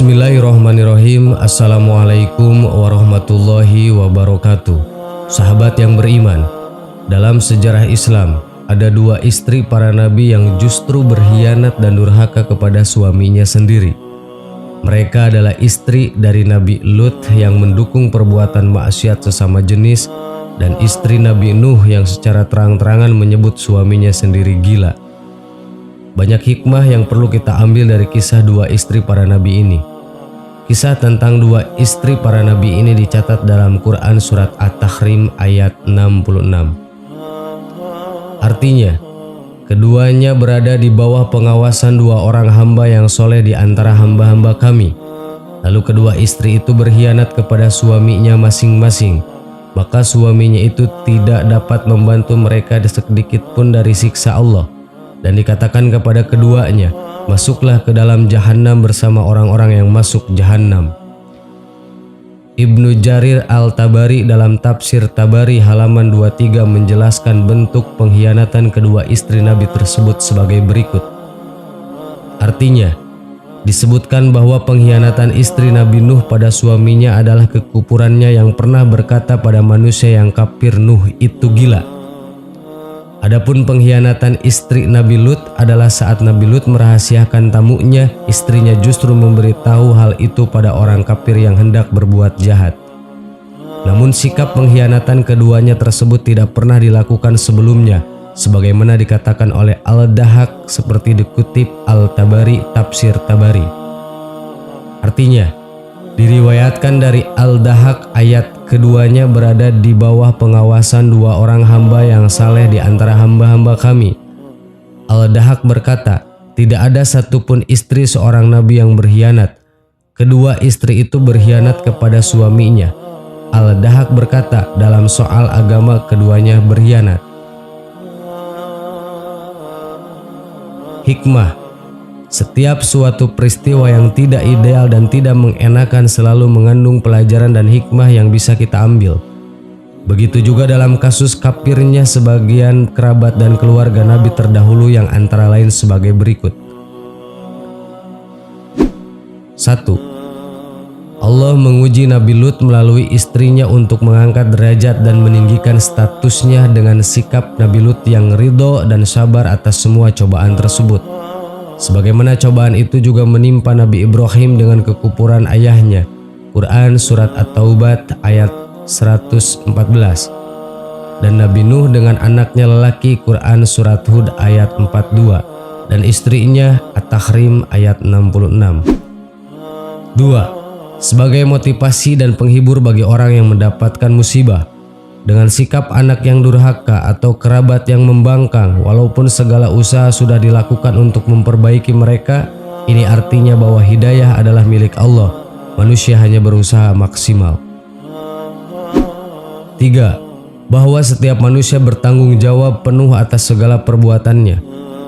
Bismillahirrahmanirrahim. Assalamualaikum warahmatullahi wabarakatuh. Sahabat yang beriman, dalam sejarah Islam ada dua istri para nabi yang justru berkhianat dan durhaka kepada suaminya sendiri. Mereka adalah istri dari Nabi Lut yang mendukung perbuatan maksiat sesama jenis, dan istri Nabi Nuh yang secara terang-terangan menyebut suaminya sendiri gila. Banyak hikmah yang perlu kita ambil dari kisah dua istri para nabi ini. Kisah tentang dua istri para nabi ini dicatat dalam Quran surat At-Tahrim ayat 66. Artinya, keduanya berada di bawah pengawasan dua orang hamba yang soleh di antara hamba-hamba kami. Lalu kedua istri itu berkhianat kepada suaminya masing-masing. Maka suaminya itu tidak dapat membantu mereka sedikit pun dari siksa Allah. Dan dikatakan kepada keduanya, masuklah ke dalam jahanam bersama orang-orang yang masuk jahanam. Ibnu Jarir Al-Tabari dalam tafsir Tabari halaman 23 menjelaskan bentuk pengkhianatan kedua istri Nabi tersebut sebagai berikut. Artinya, disebutkan bahwa pengkhianatan istri Nabi Nuh pada suaminya adalah kekufurannya yang pernah berkata pada manusia yang kafir, Nuh itu gila. Adapun pengkhianatan istri Nabi Lut adalah saat Nabi Lut merahasiakan tamunya, istrinya justru memberitahu hal itu pada orang kafir yang hendak berbuat jahat. Namun sikap pengkhianatan keduanya tersebut tidak pernah dilakukan sebelumnya, sebagaimana dikatakan oleh Al-Dahhak seperti dikutip Al-Tabari tafsir Tabari. Artinya, diriwayatkan dari Al-Dahhak ayat keduanya berada di bawah pengawasan dua orang hamba yang saleh di antara hamba-hamba kami. Al-Dahhak berkata, tidak ada satupun istri seorang nabi yang berkhianat. Kedua istri itu berkhianat kepada suaminya. Al-Dahhak berkata, dalam soal agama keduanya berkhianat. Hikmah: setiap suatu peristiwa yang tidak ideal dan tidak mengenakan selalu mengandung pelajaran dan hikmah yang bisa kita ambil. Begitu juga dalam kasus kafirnya sebagian kerabat dan keluarga Nabi terdahulu yang antara lain sebagai berikut. 1. Allah menguji Nabi Lut melalui istrinya untuk mengangkat derajat dan meninggikan statusnya dengan sikap Nabi Lut yang ridho dan sabar atas semua cobaan tersebut. Sebagaimana cobaan itu juga menimpa Nabi Ibrahim dengan kekufuran ayahnya. Quran surat At-Taubat ayat 114. Dan Nabi Nuh dengan anaknya lelaki. Quran surat Hud ayat 42. Dan istrinya At-Tahrim ayat 66. 2. Sebagai motivasi dan penghibur bagi orang yang mendapatkan musibah. Dengan sikap anak yang durhaka atau kerabat yang membangkang, walaupun segala usaha sudah dilakukan untuk memperbaiki mereka, ini artinya bahwa hidayah adalah milik Allah. Manusia hanya berusaha maksimal. 3. Bahwa setiap manusia bertanggung jawab penuh atas segala perbuatannya.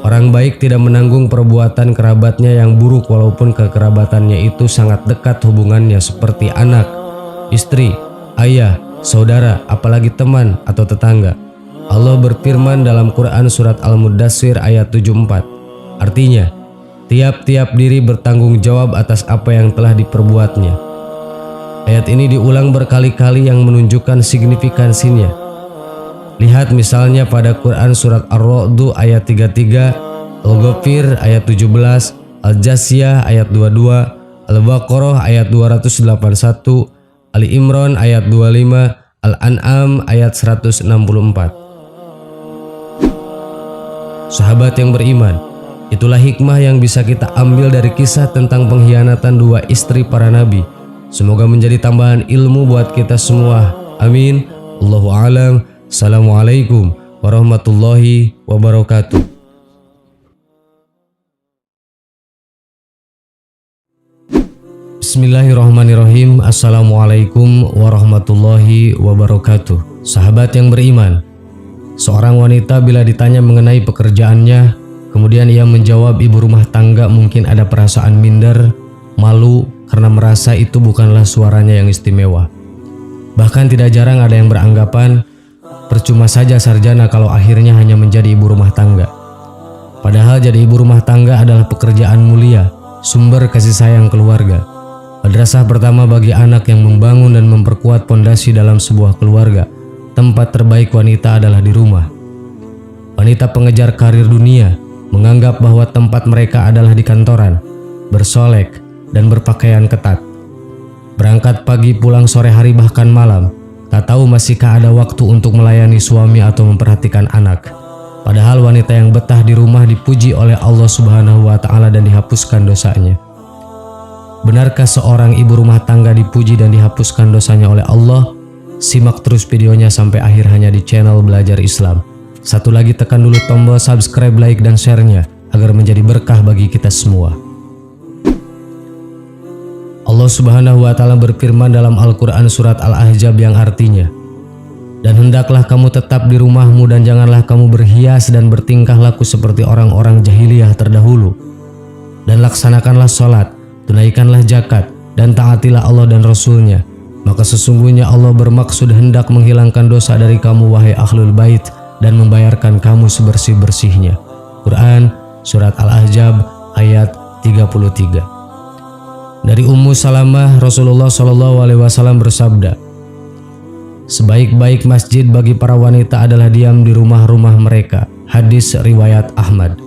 Orang baik tidak menanggung perbuatan kerabatnya yang buruk walaupun kekerabatannya itu sangat dekat hubungannya seperti anak, istri, ayah, saudara, apalagi teman atau tetangga. Allah berfirman dalam Quran surat Al-Muddatsir ayat 74. Artinya, tiap-tiap diri bertanggung jawab atas apa yang telah diperbuatnya. Ayat ini diulang berkali-kali yang menunjukkan signifikansinya. Lihat misalnya pada Quran surat Ar-Ra'd ayat 33, Al-Ghafir ayat 17, Al-Jasiyah ayat 22, Al-Baqarah ayat 281, Ali Imran ayat 25, Al-An'am ayat 164. Sahabat yang beriman, itulah hikmah yang bisa kita ambil dari kisah tentang pengkhianatan dua istri para nabi. Semoga menjadi tambahan ilmu buat kita semua. Amin. Allahu a'lam. Assalamualaikum warahmatullahi wabarakatuh. Bismillahirrahmanirrahim. Assalamualaikum warahmatullahi wabarakatuh. Sahabat yang beriman, seorang wanita bila ditanya mengenai pekerjaannya, kemudian ia menjawab ibu rumah tangga, mungkin ada perasaan minder, malu karena merasa itu bukanlah suaranya yang istimewa. Bahkan tidak jarang ada yang beranggapan percuma saja sarjana kalau akhirnya hanya menjadi ibu rumah tangga. Padahal jadi ibu rumah tangga adalah pekerjaan mulia, sumber kasih sayang keluarga. Madrasah pertama bagi anak yang membangun dan memperkuat pondasi dalam sebuah keluarga. Tempat terbaik wanita adalah di rumah. Wanita pengejar karir dunia menganggap bahwa tempat mereka adalah di kantoran, bersolek dan berpakaian ketat. Berangkat pagi pulang sore hari bahkan malam, tak tahu masihkah ada waktu untuk melayani suami atau memperhatikan anak. Padahal wanita yang betah di rumah dipuji oleh Allah Subhanahu wa Ta'ala dan dihapuskan dosanya. Benarkah seorang ibu rumah tangga dipuji dan dihapuskan dosanya oleh Allah? Simak terus videonya sampai akhir hanya di channel Belajar Islam. Satu lagi, tekan dulu tombol subscribe, like, dan share-nya agar menjadi berkah bagi kita semua. Allah Subhanahu wa Ta'ala berfirman dalam Al-Quran surat Al-Ahzab yang artinya, "Dan hendaklah kamu tetap di rumahmu dan janganlah kamu berhias dan bertingkah laku seperti orang-orang jahiliyah terdahulu. Dan laksanakanlah sholat, tunaikanlah zakat, dan taatilah Allah dan Rasul-Nya. Maka sesungguhnya Allah bermaksud hendak menghilangkan dosa dari kamu wahai Ahlul Bait dan membayarkan kamu sebersih-bersihnya." Quran surat Al-Ahzab ayat 33. Dari Ummu Salamah, Rasulullah SAW bersabda, "Sebaik-baik masjid bagi para wanita adalah diam di rumah-rumah mereka." Hadis riwayat Ahmad.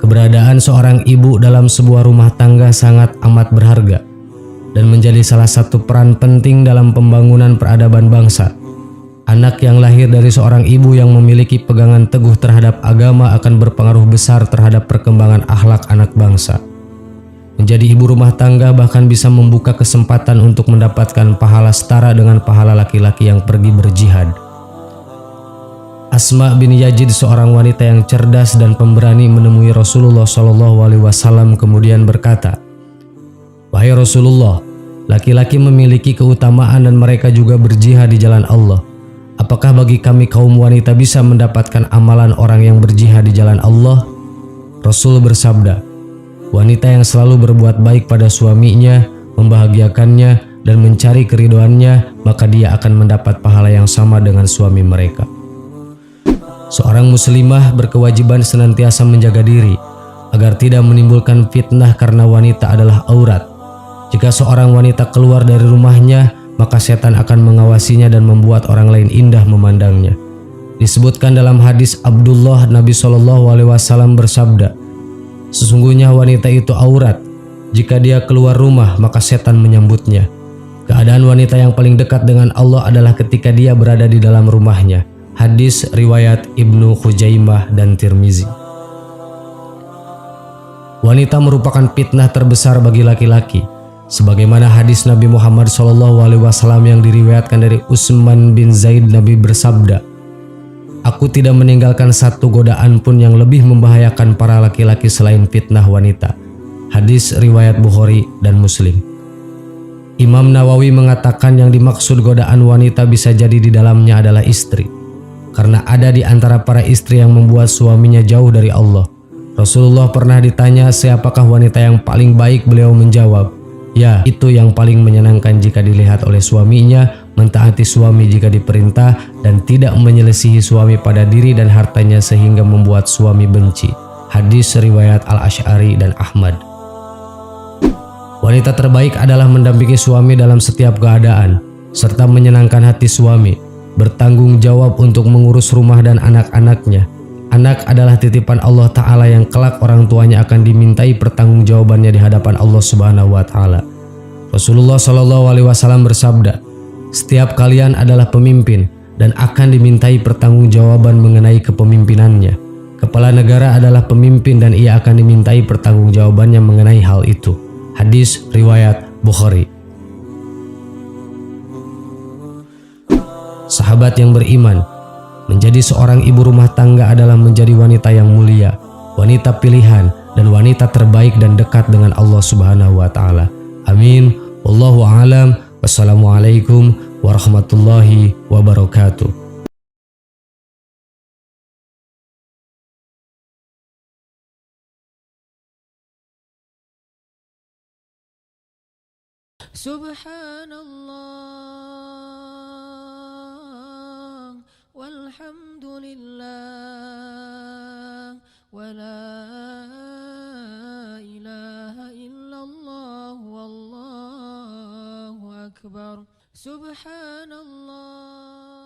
Keberadaan seorang ibu dalam sebuah rumah tangga sangat amat berharga dan menjadi salah satu peran penting dalam pembangunan peradaban bangsa. Anak yang lahir dari seorang ibu yang memiliki pegangan teguh terhadap agama akan berpengaruh besar terhadap perkembangan akhlak anak bangsa. Menjadi ibu rumah tangga bahkan bisa membuka kesempatan untuk mendapatkan pahala setara dengan pahala laki-laki yang pergi berjihad. Asma bin Yazid, seorang wanita yang cerdas dan pemberani, menemui Rasulullah SAW kemudian berkata, "Wahai Rasulullah, laki-laki memiliki keutamaan dan mereka juga berjihad di jalan Allah. Apakah bagi kami kaum wanita bisa mendapatkan amalan orang yang berjihad di jalan Allah?" Rasul bersabda, "Wanita yang selalu berbuat baik pada suaminya, membahagiakannya, dan mencari keridhoannya, maka dia akan mendapat pahala yang sama dengan suami mereka." Seorang muslimah berkewajiban senantiasa menjaga diri agar tidak menimbulkan fitnah karena wanita adalah aurat. Jika seorang wanita keluar dari rumahnya, maka setan akan mengawasinya dan membuat orang lain indah memandangnya. Disebutkan dalam hadis Abdullah, Nabi SAW bersabda, "Sesungguhnya wanita itu aurat. Jika dia keluar rumah, maka setan menyambutnya. Keadaan wanita yang paling dekat dengan Allah adalah ketika dia berada di dalam rumahnya." Hadis riwayat Ibnu Khuzaimah dan Tirmizi. Wanita merupakan fitnah terbesar bagi laki-laki. Sebagaimana hadis Nabi Muhammad SAW yang diriwayatkan dari Utsman bin Zaid, Nabi bersabda, "Aku tidak meninggalkan satu godaan pun yang lebih membahayakan para laki-laki selain fitnah wanita." Hadis riwayat Bukhari dan Muslim. Imam Nawawi mengatakan yang dimaksud godaan wanita bisa jadi di dalamnya adalah istri, karena ada di antara para istri yang membuat suaminya jauh dari Allah. Rasulullah pernah ditanya siapakah wanita yang paling baik, beliau menjawab, "Ya, itu yang paling menyenangkan jika dilihat oleh suaminya, mentaati suami jika diperintah, dan tidak menyelisihi suami pada diri dan hartanya sehingga membuat suami benci." Hadis riwayat Al-Asy'ari dan Ahmad. Wanita terbaik adalah mendampingi suami dalam setiap keadaan, serta menyenangkan hati suami, bertanggung jawab untuk mengurus rumah dan anak-anaknya. Anak adalah titipan Allah Ta'ala yang kelak orang tuanya akan dimintai pertanggungjawabannya di hadapan Allah Subhanahu wa Ta'ala. Rasulullah SAW bersabda, "Setiap kalian adalah pemimpin dan akan dimintai pertanggungjawaban mengenai kepemimpinannya. Kepala negara adalah pemimpin dan ia akan dimintai pertanggungjawabannya mengenai hal itu." Hadis riwayat Bukhari. Sahabat yang beriman, menjadi seorang ibu rumah tangga adalah menjadi wanita yang mulia, wanita pilihan, dan wanita terbaik dan dekat dengan Allah Subhanahu wa Ta'ala. Amin. Wallahu a'lam. Wassalamualaikum warahmatullahi wabarakatuh. Subhanallah walhamdulillah wa la ilaha illallah أكبر سبحان الله